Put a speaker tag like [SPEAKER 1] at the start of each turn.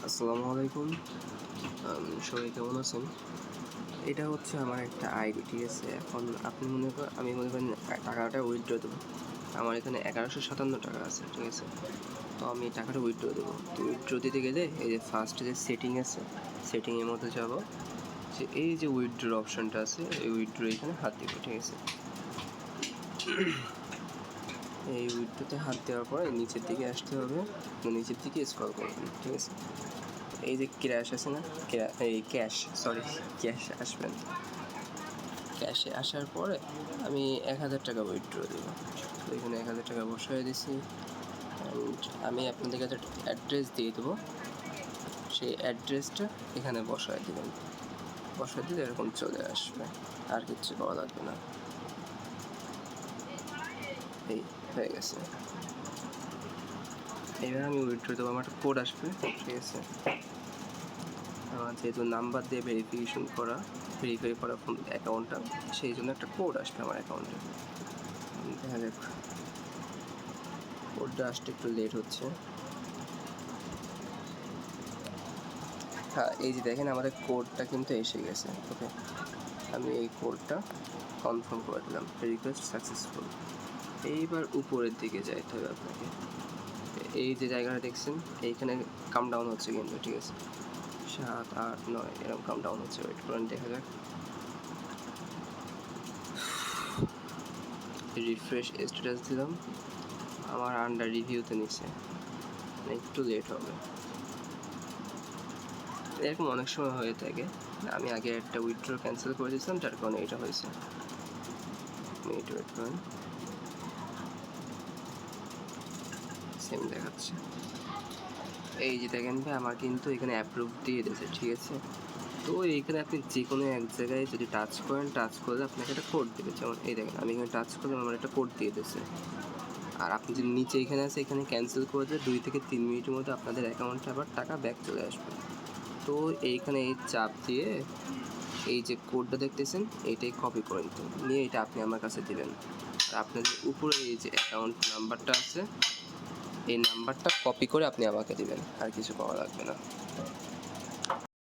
[SPEAKER 1] আসসালামু আলাইকুম। সবাই কেমন আছেন? এটা হচ্ছে আমার একটা আইডি, ঠিক আছে? এখন আপনি আমি মনে করেন টাকাটা উইথড্র দেবো। আমার এখানে 1157 টাকা আছে, ঠিক আছে? তো আমি টাকাটা উইথড্র দেবো। তো উইথড্র দিতে গেলে এই যে ফার্স্টে যে সেটিং আছে, সেটিংয়ের মধ্যে যাব, যে এই যে উইথড্র অপশানটা আছে, এই উইথড্র এখানে হাত দেবো, ঠিক আছে? এই উইথড্রোতে হাত দেওয়ার পরে নিচের দিকে আসতে হবে, নিচের দিকে স্ক্রল করবেন, ঠিক আছে? এই যে ক্র্যাশ আছে না, এই ক্যাশ আসবেন। ক্যাশে আসার পরে আমি 1000 টাকা উইথড্র দেবো। তো এখানে 1000 টাকা বসায় দিছি। আমি আপনাদেরকে একটা অ্যাড্রেস দিয়ে দেবো, সেই অ্যাড্রেসটা এখানে বসায় দেবেন। বসায় দিলে এরকম চলে আসবে, আর কিচ্ছু করা লাগবে না। এই হয়ে গেছে। এবার আমি উইথড্র দেবো, আমার একটা কোড আসবে, ঠিক আছে? যেহেতু নাম্বার দিয়ে ভেরিফাই করা ফোন অ্যাকাউন্টটা, সেই জন্য একটা কোড আসবে আমার অ্যাকাউন্টে। দেখা যাক, কোডটা আসতে একটু লেট হচ্ছে। হ্যাঁ, এই যে দেখেন আমাদের কোডটা কিন্তু এসে গেছে। ওকে, আমি এই কোডটা কনফার্ম করে দিলাম, রিকোয়েস্ট সাকসেসফুল। এইবার উপরের দিকে যাইতে হবে আপনাকে। এই যে জায়গাটা দেখছেন, এইখানে কাম ডাউন হচ্ছে কিন্তু, ঠিক আছে? 7, 8, 9 এরকম কাম ডাউন হচ্ছে। ওয়েট করেন, দেখা যাক। রিফ্রেশ স্ট্যাটাস দিলাম, আমার আন্ডার রিভিউতে নিচ্ছে, একটু লেট হবে। এরকম অনেক সময় হয়ে থাকে। আমি আগে একটা উইথড্র ক্যান্সেল করে দিয়েছিলাম, যার কারণে এটা হয়েছে। ওয়েট করেন, সেম দেখাচ্ছে। এই যে দেখেন ভাই, আমার কিন্তু এখানে অ্যাপ্রুভ দিয়ে দিয়েছে, ঠিক আছে? তো এইখানে আপনি যে কোনো এক জায়গায় যদি টাচ করেন, টাচ করলে আপনাকে একটা কোড দেবে। যেমন এই দেখেন, আমি এখানে টাচ করলে আমার একটা কোড দিয়ে দিয়েছে। আর আপনি যদি নিচে এখানে আছে, এখানে ক্যান্সেল করে দিলে 2 থেকে 3 মিনিটের মধ্যে আপনাদের অ্যাকাউন্টে আবার টাকা ব্যাক চলে আসবে। তো এইখানে এই চাপ দিয়ে এই যে কোডটা দেখতেছেন, এইটাই কপি করে নিয়ে এটা আপনি আমার কাছে দিবেন। আর আপনাদের উপরে এই যে অ্যাকাউন্ট নাম্বারটা আছে, এই নাম্বারটা কপি করে আপনি আমাকে দিবেন, আর কিছু করা লাগবে না।